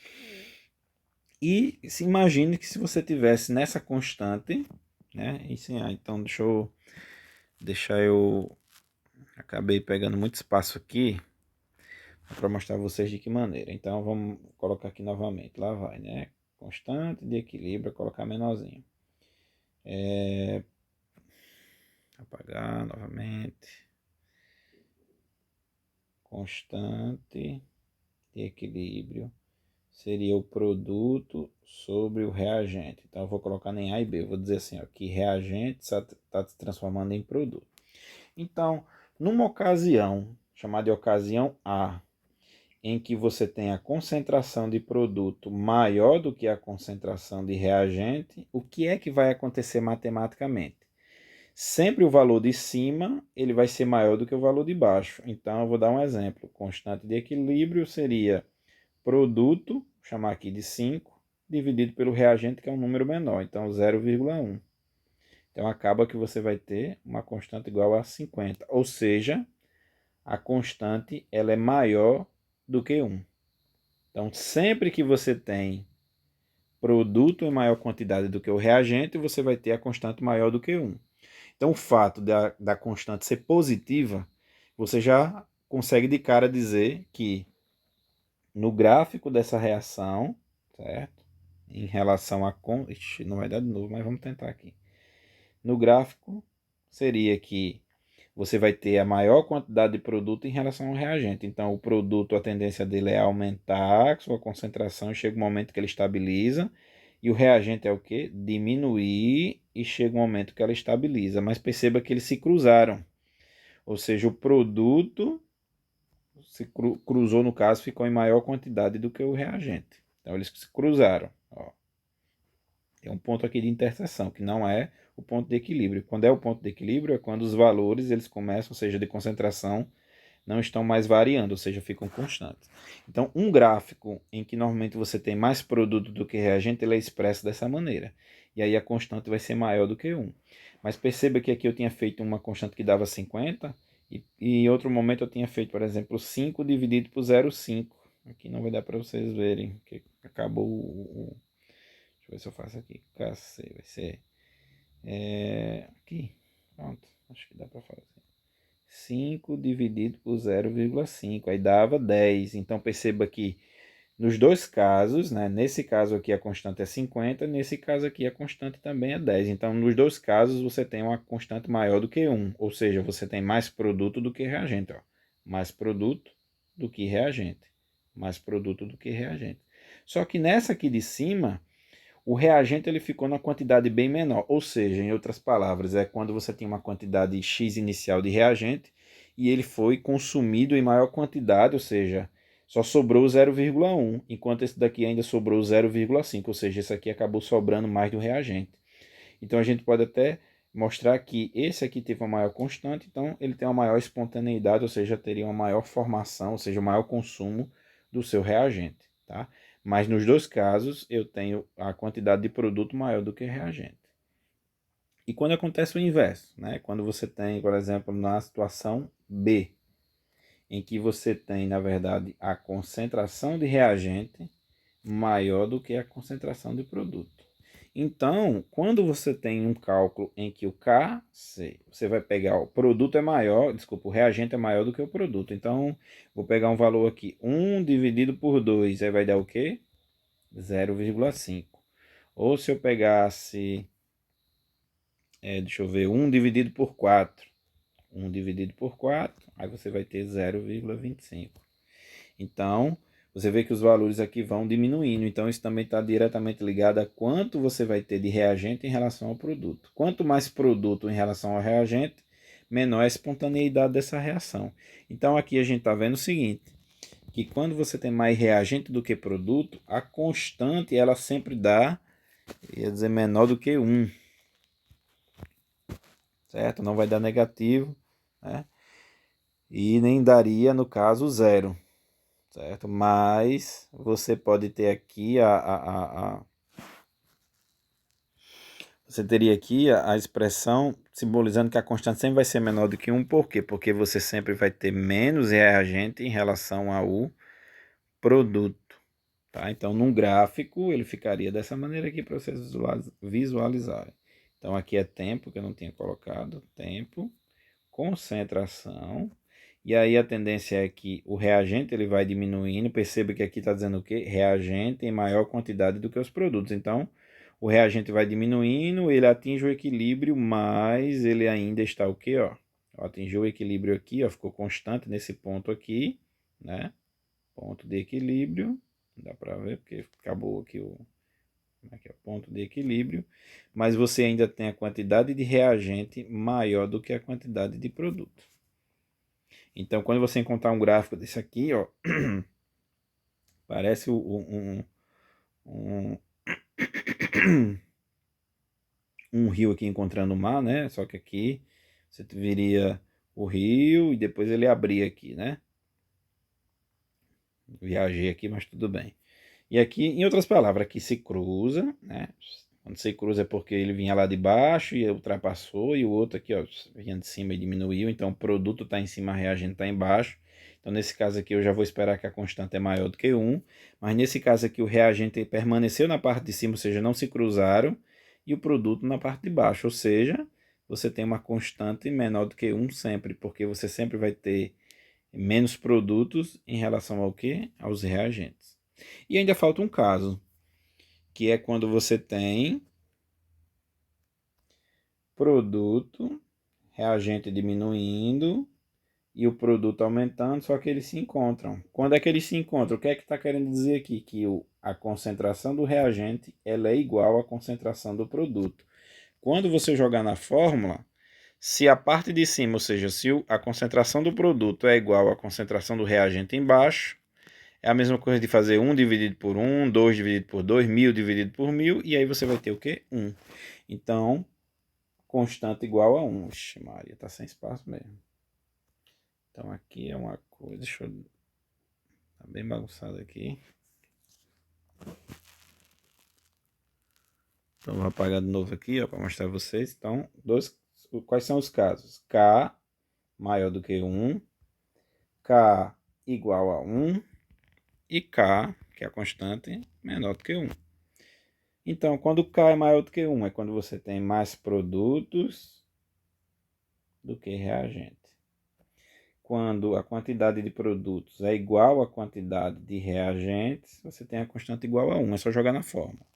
E se imagine que se você tivesse nessa constante, né? Então deixa eu acabei pegando muito espaço aqui para mostrar a vocês de que maneira. Então vamos colocar aqui novamente. Lá vai, né? Constante de equilíbrio, colocar menorzinho. Apagar novamente. Constante de equilíbrio seria o produto sobre o reagente. Então eu vou colocar nem A e B. Eu vou dizer assim, ó, que reagente está se transformando em produto. Então, numa ocasião, chamada de ocasião A, em que você tem a concentração de produto maior do que a concentração de reagente, o que é que vai acontecer matematicamente? Sempre o valor de cima ele vai ser maior do que o valor de baixo. Então, eu vou dar um exemplo. Constante de equilíbrio seria produto, vou chamar aqui de 5, dividido pelo reagente, que é um número menor, então 0,1. Então acaba que você vai ter uma constante igual a 50, ou seja, a constante ela é maior do que 1. Então sempre que você tem produto em maior quantidade do que o reagente, você vai ter a constante maior do que 1. Então o fato da constante ser positiva, você já consegue de cara dizer que no gráfico dessa reação, certo? Em relação a... Ixi, não vai dar de novo, mas vamos tentar aqui. No gráfico, seria que você vai ter a maior quantidade de produto em relação ao reagente. Então, o produto, a tendência dele é aumentar sua concentração e chega um momento que ele estabiliza. E o reagente é o quê? Diminuir e chega um momento que ela estabiliza. Mas perceba que eles se cruzaram. Ou seja, o produto se cruzou, no caso, ficou em maior quantidade do que o reagente. Então, eles se cruzaram. Ó. Tem um ponto aqui de interseção, que não é o ponto de equilíbrio. Quando é o ponto de equilíbrio, é quando os valores eles começam, ou seja, de concentração, não estão mais variando, ou seja, ficam constantes. Então, um gráfico em que normalmente você tem mais produto do que reagente, ele é expresso dessa maneira. E aí a constante vai ser maior do que 1. Mas perceba que aqui eu tinha feito uma constante que dava 50, e em outro momento eu tinha feito, por exemplo, 5 dividido por 0,5. Aqui não vai dar para vocês verem, que acabou o... Deixa eu ver se eu faço aqui. KC vai ser... aqui, pronto, acho que dá para fazer. 5 dividido por 0,5, aí dava 10. Então perceba que nos dois casos, né, nesse caso aqui a constante é 50, nesse caso aqui a constante também é 10. Então nos dois casos você tem uma constante maior do que 1, ou seja, você tem mais produto do que reagente. Ó. Mais produto do que reagente. Mais produto do que reagente. Só que nessa aqui de cima, o reagente ele ficou na quantidade bem menor, ou seja, em outras palavras, é quando você tem uma quantidade X inicial de reagente e ele foi consumido em maior quantidade, ou seja, só sobrou 0,1, enquanto esse daqui ainda sobrou 0,5, ou seja, esse aqui acabou sobrando mais do reagente. Então a gente pode até mostrar que esse aqui teve uma maior constante, então ele tem uma maior espontaneidade, ou seja, teria uma maior formação, ou seja, um maior consumo do seu reagente, tá? Mas nos dois casos eu tenho a quantidade de produto maior do que reagente. E quando acontece o inverso, né? Quando você tem, por exemplo, na situação B, em que você tem, na verdade, a concentração de reagente maior do que a concentração de produto. Então, quando você tem um cálculo em que o KC, você vai pegar o produto é maior, desculpa, o reagente é maior do que o produto. Então, vou pegar um valor aqui, 1 dividido por 2, aí vai dar o quê? 0,5. Ou se eu pegasse, deixa eu ver, 1 dividido por 4. 1 dividido por 4, aí você vai ter 0,25. Então, você vê que os valores aqui vão diminuindo. Então, isso também está diretamente ligado a quanto você vai ter de reagente em relação ao produto. Quanto mais produto em relação ao reagente, menor a espontaneidade dessa reação. Então, aqui a gente está vendo o seguinte, que quando você tem mais reagente do que produto, a constante ela sempre dá, ia dizer, menor do que 1. Certo? Não vai dar negativo, né? E nem daria, no caso, 0. Certo? Mas você pode ter aqui você teria aqui a expressão simbolizando que a constante sempre vai ser menor do que 1. Por quê? Porque você sempre vai ter menos reagente em relação ao produto. Tá? Então, num gráfico, ele ficaria dessa maneira aqui para vocês visualizarem. Então, aqui é tempo, que eu não tinha colocado. Tempo, concentração. E aí a tendência é que o reagente ele vai diminuindo. Perceba que aqui está dizendo o quê? Reagente em maior quantidade do que os produtos. Então, o reagente vai diminuindo, ele atinge o equilíbrio, mas ele ainda está o quê? Ó? Atingiu o equilíbrio aqui, ó, ficou constante nesse ponto aqui, né? Ponto de equilíbrio. Dá para ver porque acabou aqui aqui é o ponto de equilíbrio. Mas você ainda tem a quantidade de reagente maior do que a quantidade de produto. Então, quando você encontrar um gráfico desse aqui, ó, parece um rio aqui encontrando o mar, né? Só que aqui você viria o rio e depois ele abria aqui, né? Viajei aqui, mas tudo bem. E aqui, em outras palavras, aqui se cruza, né? Quando se cruza é porque ele vinha lá de baixo e ultrapassou, e o outro aqui, ó, vinha de cima e diminuiu, então o produto está em cima, a reagente está embaixo. Então, nesse caso aqui, eu já vou esperar que a constante é maior do que 1, mas nesse caso aqui, o reagente permaneceu na parte de cima, ou seja, não se cruzaram, e o produto na parte de baixo, ou seja, você tem uma constante menor do que 1 sempre, porque você sempre vai ter menos produtos em relação ao quê? Aos reagentes. E ainda falta um caso, que é quando você tem produto, reagente diminuindo e o produto aumentando, só que eles se encontram. Quando é que eles se encontram? O que é que está querendo dizer aqui? Que a concentração do reagente ela é igual à concentração do produto. Quando você jogar na fórmula, se a parte de cima, ou seja, se a concentração do produto é igual à concentração do reagente embaixo, é a mesma coisa de fazer 1 dividido por 1, 2 dividido por 2, 1000 dividido por 1000, e aí você vai ter o quê? 1. Então, constante igual a 1. Ixi, Maria, tá sem espaço mesmo. Então, aqui é uma coisa, deixa eu... Tá bem bagunçado aqui. Então, vou apagar de novo aqui, ó, para mostrar a vocês. Então, quais são os casos? K maior do que 1, K igual a 1 e K, que é a constante, menor do que 1. Então, quando K é maior do que 1, é quando você tem mais produtos do que reagente. Quando a quantidade de produtos é igual à quantidade de reagentes, você tem a constante igual a 1. É só jogar na fórmula,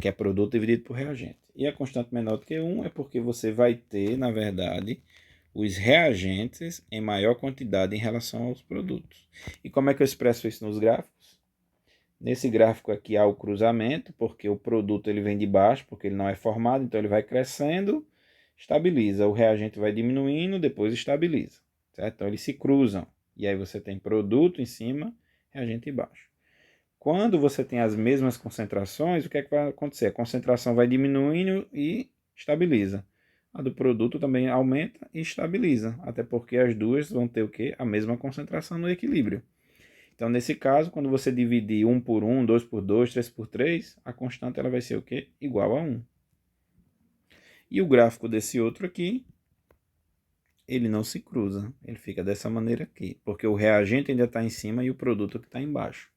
que é produto dividido por reagente. E a constante menor do que 1 é porque você vai ter, na verdade, os reagentes em maior quantidade em relação aos produtos. E como é que eu expresso isso nos gráficos? Nesse gráfico aqui há o cruzamento, porque o produto ele vem de baixo, porque ele não é formado, então ele vai crescendo, estabiliza. O reagente vai diminuindo, depois estabiliza. Certo? Então eles se cruzam. E aí você tem produto em cima, reagente embaixo. Quando você tem as mesmas concentrações, o que é que vai acontecer? A concentração vai diminuindo e estabiliza. A do produto também aumenta e estabiliza, até porque as duas vão ter o quê? A mesma concentração no equilíbrio. Então, nesse caso, quando você dividir 1 por 1, 2 por 2, 3 por 3, a constante ela vai ser o quê? Igual a 1. E o gráfico desse outro aqui, ele não se cruza. Ele fica dessa maneira aqui, porque o reagente ainda está em cima e o produto que está embaixo.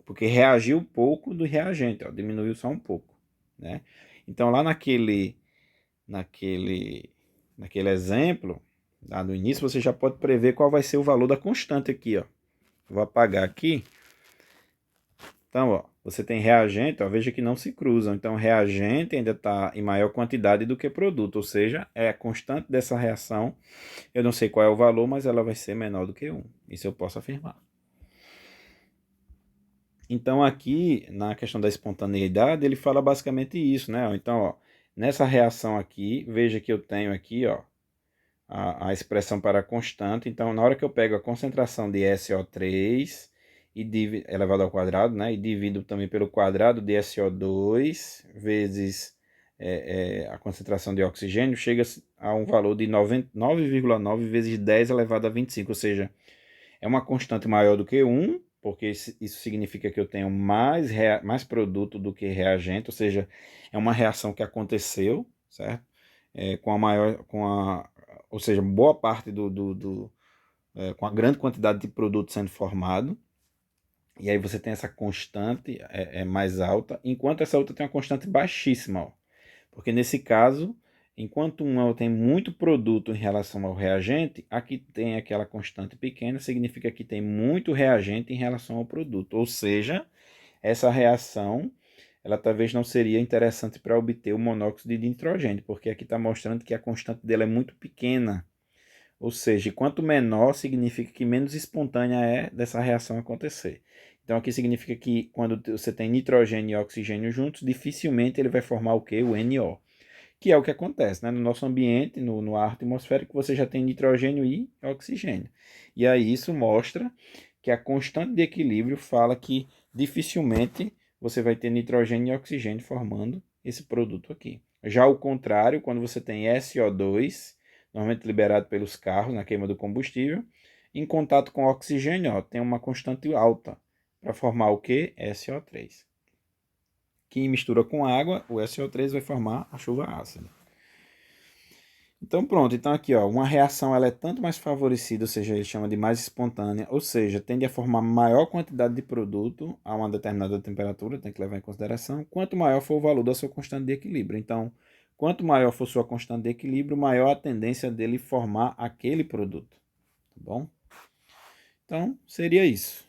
Porque reagiu pouco do reagente, ó, diminuiu só um pouco, né? Então, lá naquele exemplo, lá no início, você já pode prever qual vai ser o valor da constante aqui, ó. Vou apagar aqui. Então, ó, você tem reagente, ó, veja que não se cruzam. Então, reagente ainda está em maior quantidade do que produto, ou seja, é a constante dessa reação. Eu não sei qual é o valor, mas ela vai ser menor do que 1. Isso eu posso afirmar. Então, aqui, na questão da espontaneidade, ele fala basicamente isso, né? Então, ó, nessa reação aqui, veja que eu tenho aqui, ó, a expressão para constante. Então, na hora que eu pego a concentração de SO3 elevado ao quadrado, né? E divido também pelo quadrado de SO2 vezes a concentração de oxigênio, chega a um valor de 9,9 vezes 10 elevado a 25, ou seja, é uma constante maior do que 1, porque isso significa que eu tenho mais produto do que reagente, ou seja, é uma reação que aconteceu, certo? Ou seja, boa parte com a grande quantidade de produto sendo formado, e aí você tem essa constante mais alta, enquanto essa outra tem uma constante baixíssima, ó. Porque nesse caso, enquanto uma tem muito produto em relação ao reagente, aqui tem aquela constante pequena, significa que tem muito reagente em relação ao produto. Ou seja, essa reação, ela talvez não seria interessante para obter o monóxido de nitrogênio, porque aqui está mostrando que a constante dela é muito pequena. Ou seja, quanto menor, significa que menos espontânea é dessa reação acontecer. Então aqui significa que quando você tem nitrogênio e oxigênio juntos, dificilmente ele vai formar o quê? O NO. Que é o que acontece, né? No nosso ambiente, no ar atmosférico, você já tem nitrogênio e oxigênio. E aí isso mostra que a constante de equilíbrio fala que dificilmente você vai ter nitrogênio e oxigênio formando esse produto aqui. Já o contrário, quando você tem SO2, normalmente liberado pelos carros na queima do combustível, em contato com oxigênio, ó, tem uma constante alta, para formar o que? SO3. Que mistura com água, o SO3 vai formar a chuva ácida. Então pronto, então aqui ó, uma reação ela é tanto mais favorecida, ou seja, ele chama de mais espontânea, ou seja, tende a formar maior quantidade de produto a uma determinada temperatura, tem que levar em consideração, quanto maior for o valor da sua constante de equilíbrio. Então, quanto maior for sua constante de equilíbrio, maior a tendência dele formar aquele produto, tá bom? Então, seria isso.